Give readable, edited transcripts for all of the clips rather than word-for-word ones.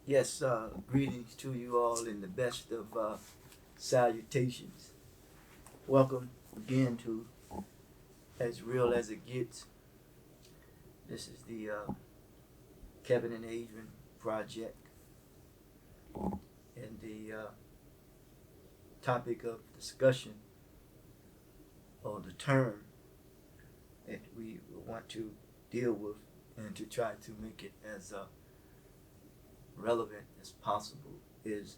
Yes, greetings to you all in the best of salutations. Welcome again to As Real as It Gets. This is the Kevin and Adrian project, and the topic of discussion or the term that we want to deal with and to try to make it as relevant as possible is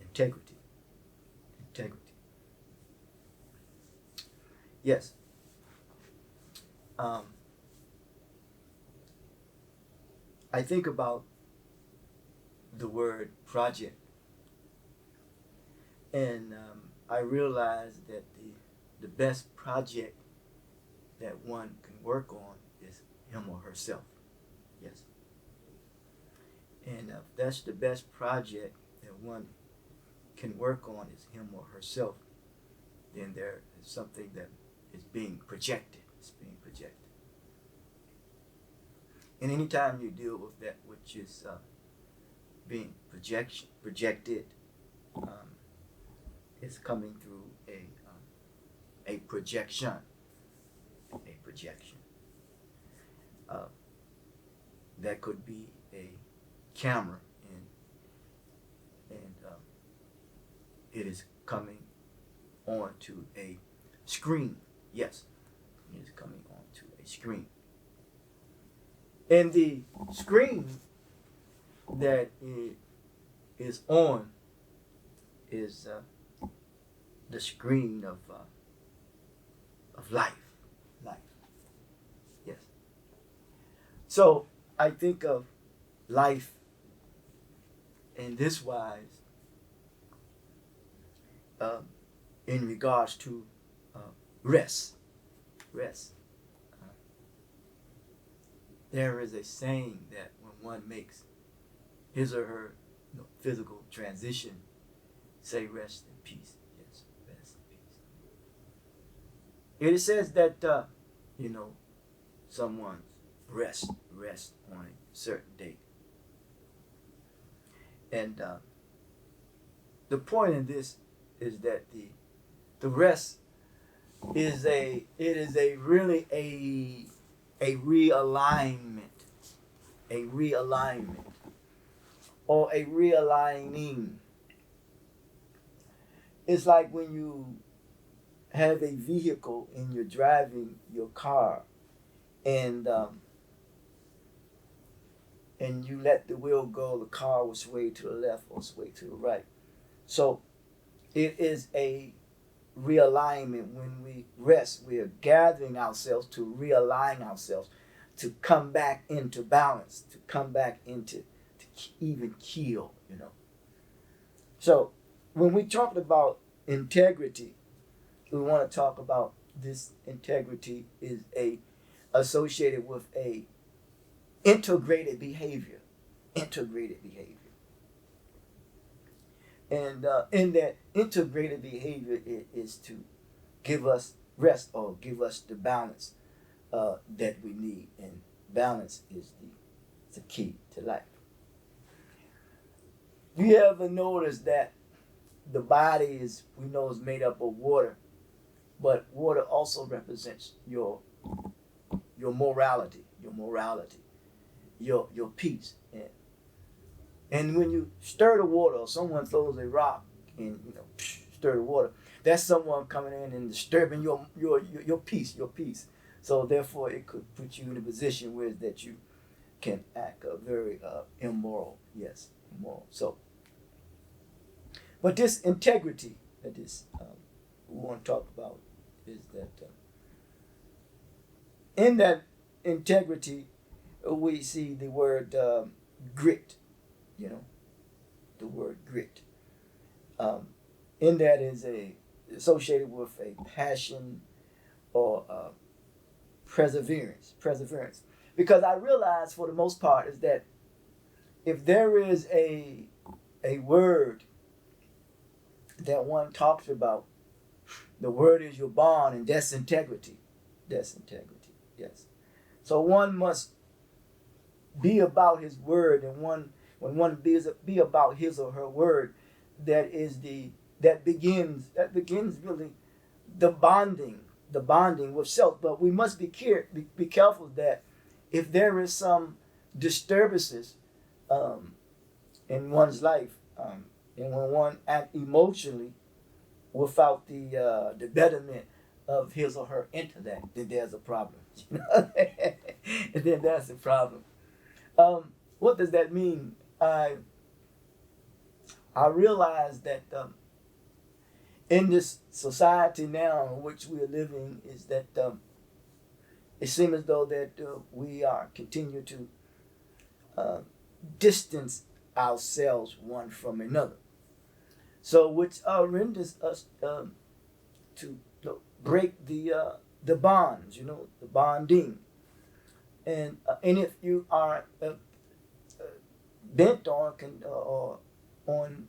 integrity. Integrity. Yes. Um, I think about the word project, and I realize that the best project that one can work on is him or herself. Yes. And if that's the best project that one can work on is him or herself, then there is something that is being projected. It's being projected. And anytime you deal with that which is being projected, um, it's coming through a projection. A projection. Uh, that could be a camera, and it is coming onto a screen. Yes, it is coming onto a screen. And the screen that it is on is the screen of life. Life. Yes. So I think of life in this wise, uh, in regards to uh, rest. Rest. Uh, there is a saying that when one makes his or her physical transition, say rest in peace. Yes, rest in peace. It says that someone's rest on a certain date, and the point in this is that the rest is a really a realignment, a realignment, or a realigning. It's like when you have a vehicle and you're driving your car, and and you let the wheel go, the car will sway to the left or sway to the right. So it is a realignment. When we rest, we are gathering ourselves to realign ourselves, to come back into balance, to come back into even keel. So when we talk about integrity, we want to talk about this integrity is associated with a integrated behavior. Integrated behavior. And in that integrated behavior, it is to give us rest or give us the balance that we need. And balance is the key to life. Do you ever notice that the body we know is made up of water, but water also represents your morality, your peace. And when you stir the water, or someone throws a rock and stir the water, that's someone coming in and disturbing your peace, So therefore, it could put you in a position where that you can act very immoral. Yes, immoral. So, but this integrity that we want to talk about is that in that integrity we see the word grit. The word grit. In that is associated with a passion or perseverance. Because I realize for the most part is that if there is a word that one talks about, the word is your bond, and that's integrity. That's integrity. Yes. So one must be about his word, and one when one be about his or her word, that begins really the bonding with self. But we must be careful that if there is some disturbances um, in one's life, and when one act emotionally without the betterment of his or her intellect, then there's a problem. And then that's a problem. What does that mean? I realize that in this society now in which we are living, is that it seems as though that we are continue to uh, distance ourselves one from another. So which renders us to break the bonds, the bonding. And if you are bent on or on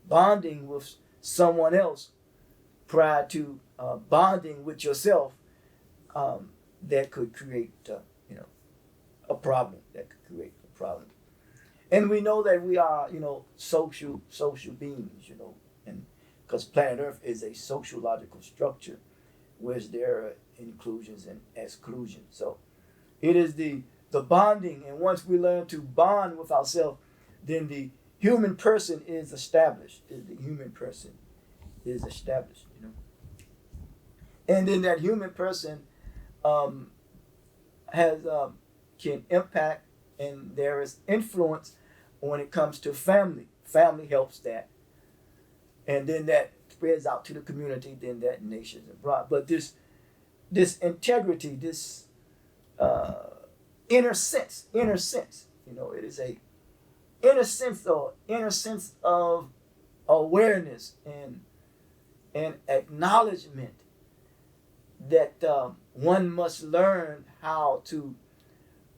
bonding with someone else prior to bonding with yourself, that could create a problem. That could create a problem. And we know that we are social beings, and because planet Earth is a sociological structure, where there are inclusions and exclusions. So it is the bonding, and once we learn to bond with ourselves, then the human person is established. The human person is established, and then that human person um, has can impact, and there is influence when it comes to family. Family helps that, and then that spreads out to the community, then that nation abroad. But this integrity, this uh, inner sense, it is a inner sense of awareness and acknowledgement that one must learn how to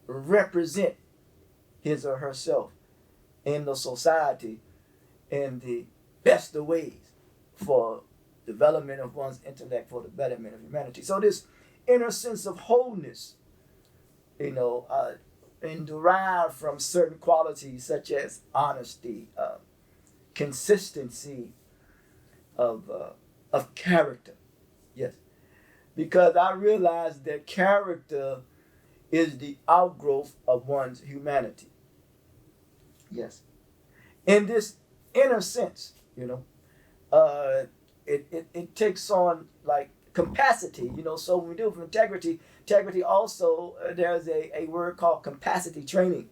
represent his or herself in the society in the best of ways for development of one's intellect, for the betterment of humanity. So this inner sense of wholeness, and derived from certain qualities such as honesty, consistency of character. Yes, because I realize that character is the outgrowth of one's humanity. Yes, in this inner sense, it takes on like capacity. So when we deal with integrity also there's a word called capacity training,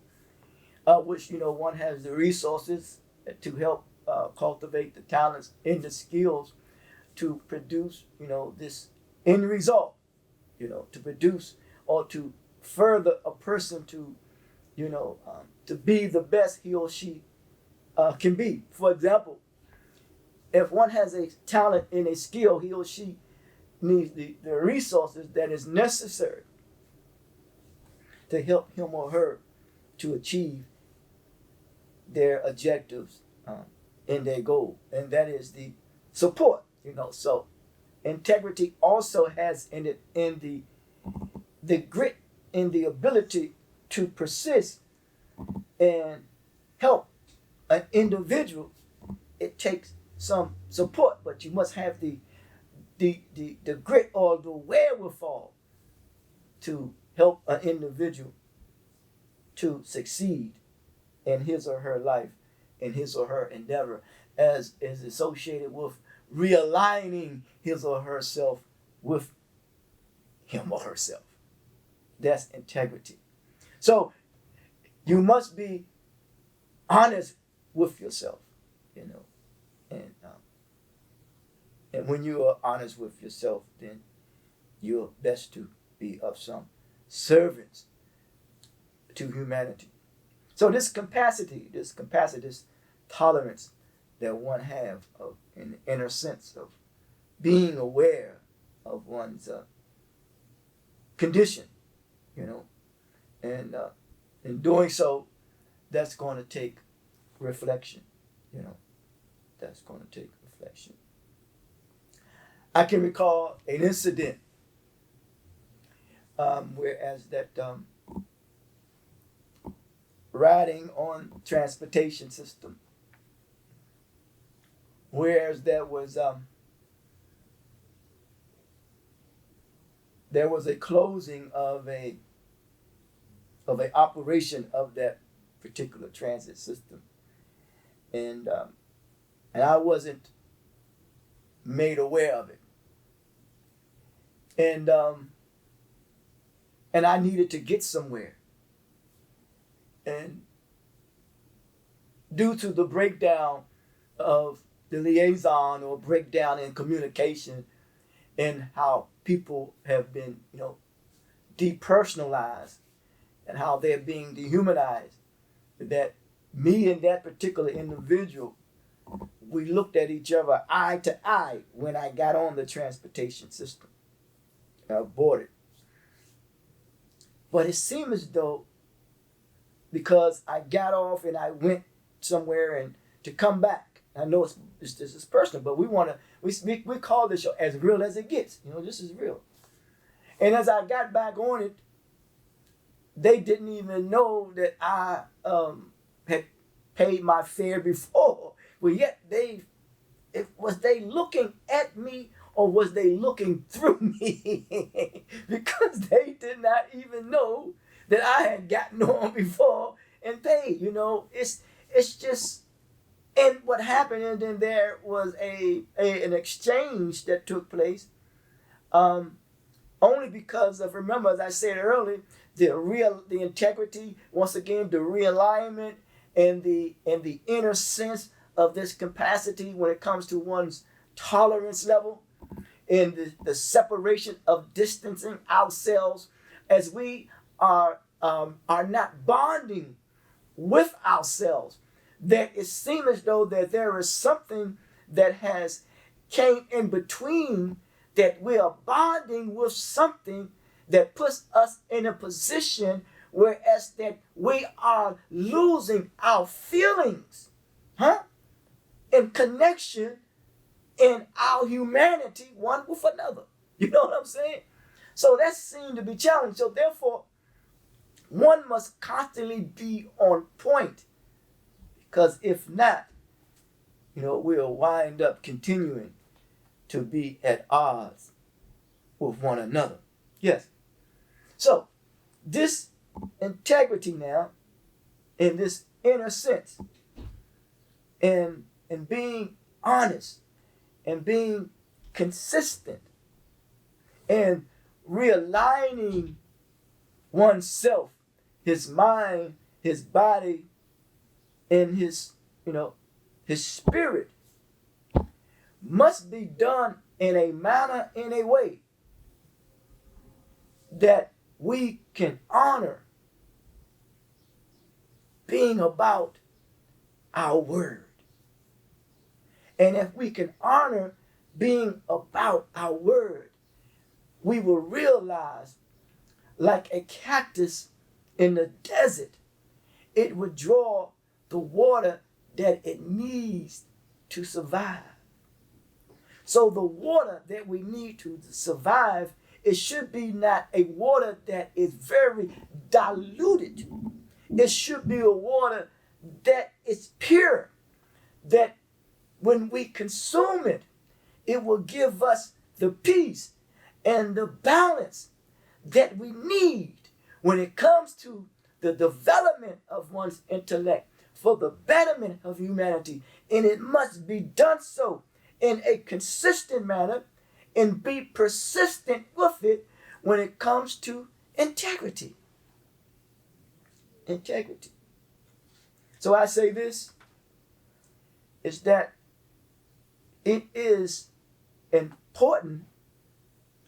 which one has the resources to help cultivate the talents and the skills to produce this end result, to produce or to further a person to be the best he or she can be. For example, if one has a talent and a skill, he or she needs the resources that is necessary to help him or her to achieve their objectives and their goal, and that is the support. So integrity also has in it the grit and the ability to persist and help an individual. It takes some support, but you must have the grit or the wherewithal to help an individual to succeed in his or her life, in his or her endeavor, as is associated with realigning his or herself with him or herself. That's integrity. So you must be honest with yourself, and when you are honest with yourself, then you're best to be of some servants to humanity. So this capacity, this tolerance that one have of an inner sense of being aware of one's condition, and in doing so, that's going to take reflection. That's going to take reflection. I can recall an incident, whereas that riding on transportation system, whereas there was a closing of a operation of that particular transit system, and I wasn't made aware of it, and I needed to get somewhere, and due to the breakdown of the liaison or breakdown in communication and how people have been, depersonalized and how they're being dehumanized, that me and that particular individual, we looked at each other eye to eye when I got on the transportation system. I boarded. But it seemed as though, because I got off and I went somewhere and to come back, I know this is personal, but we call this show As Real As It Gets. This is real. And as I got back on it, they didn't even know that I had paid my fare before. Well, yet was they looking at me or was they looking through me? Because they did not even know that I had gotten on before and paid. It's just, and what happened, and then there was an exchange that took place, only because of, remember, as I said earlier, the integrity, once again, the realignment and the inner sense of this capacity when it comes to one's tolerance level, and the separation of distancing ourselves as we are not bonding with ourselves, that it seems as though that there is something that has came in between, that we are bonding with something that puts us in a position whereas that we are losing our feelings, in connection in our humanity one with another. You know what I'm saying? So that seemed to be challenging. So therefore, one must constantly be on point, because if not, we'll wind up continuing to be at odds with one another. Yes. So this integrity now, in this inner sense, and being honest and being consistent and realigning oneself, his mind, his body, and his spirit, must be done in a manner, in a way that we can honor being about our word. And if we can honor being about our word, we will realize, like a cactus in the desert, it would draw the water that it needs to survive. So the water that we need to survive, it should be not a water that is very diluted. It should be a water that is pure, that when we consume it, it will give us the peace and the balance that we need when it comes to the development of one's intellect for the betterment of humanity. And it must be done so in a consistent manner and be persistent with it when it comes to integrity. Integrity. So I say this, is that it is important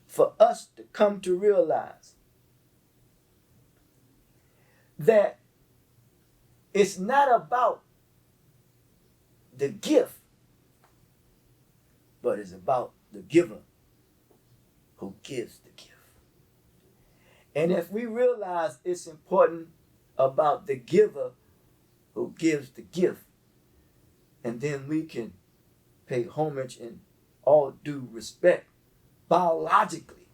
for us to come to realize that it's not about the gift, but it's about the giver who gives the gift. And if we realize it's important about the giver who gives the gift, and then we can pay homage and all due respect biologically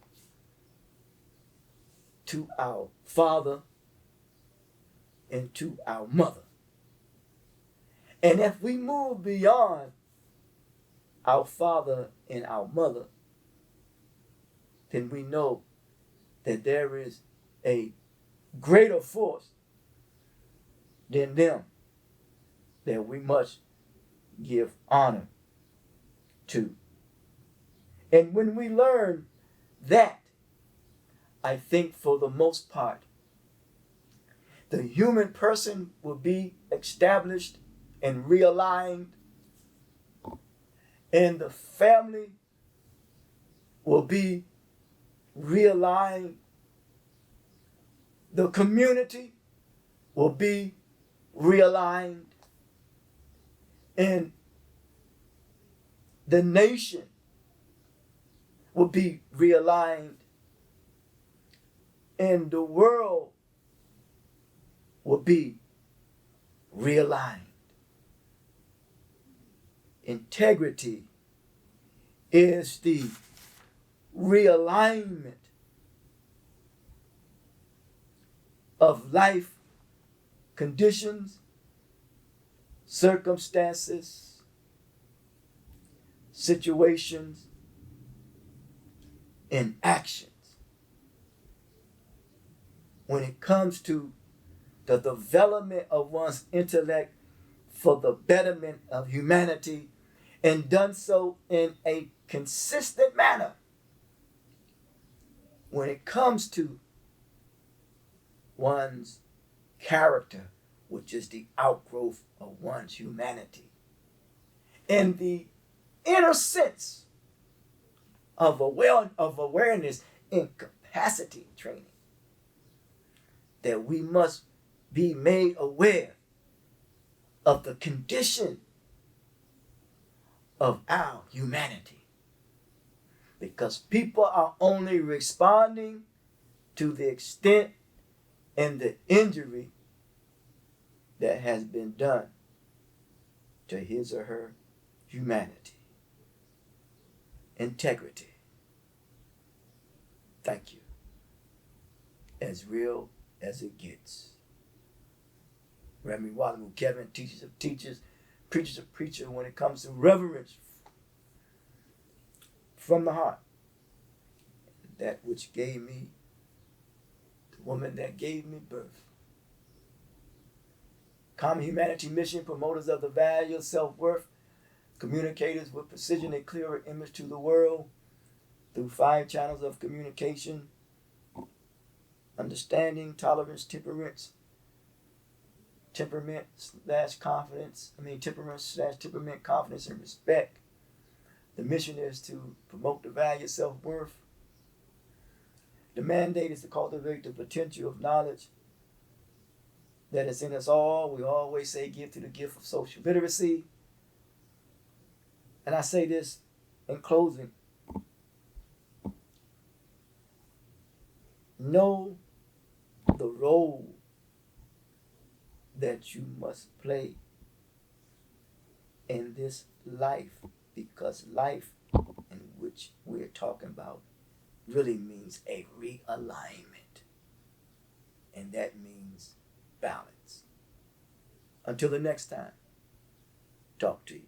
to our Father into our mother. And if we move beyond our father and our mother, then we know that there is a greater force than them that we must give honor to. And when we learn that, I think for the most part, the human person will be established and realigned, and the family will be realigned. The community will be realigned, and the nation will be realigned, and the world will be realigned. Integrity is the realignment of life conditions, circumstances, situations, and actions. When it comes to the development of one's intellect for the betterment of humanity, and done so in a consistent manner. When it comes to one's character, which is the outgrowth of one's humanity, and the inner sense of awareness and capacity training, that we must be made aware of the condition of our humanity. Because people are only responding to the extent and the injury that has been done to his or her humanity. Integrity. Thank you. As real as it gets. Reverend Wallamu Kevin, teachers of teachers, preachers of preachers, when it comes to reverence from the heart. That which gave me, the woman that gave me birth. Common Humanity Mission, promoters of the value of self-worth, communicators with precision and clearer image to the world through 5 channels of communication: understanding, tolerance, temperament slash temperament, confidence, and respect. The mission is to promote the value of self-worth. The mandate is to cultivate the potential of knowledge that is in us all. We always say give to the gift of social literacy. And I say this in closing. Know the role that you must play in this life, because life in which we're talking about really means a realignment, and that means balance. Until the next time, talk to you.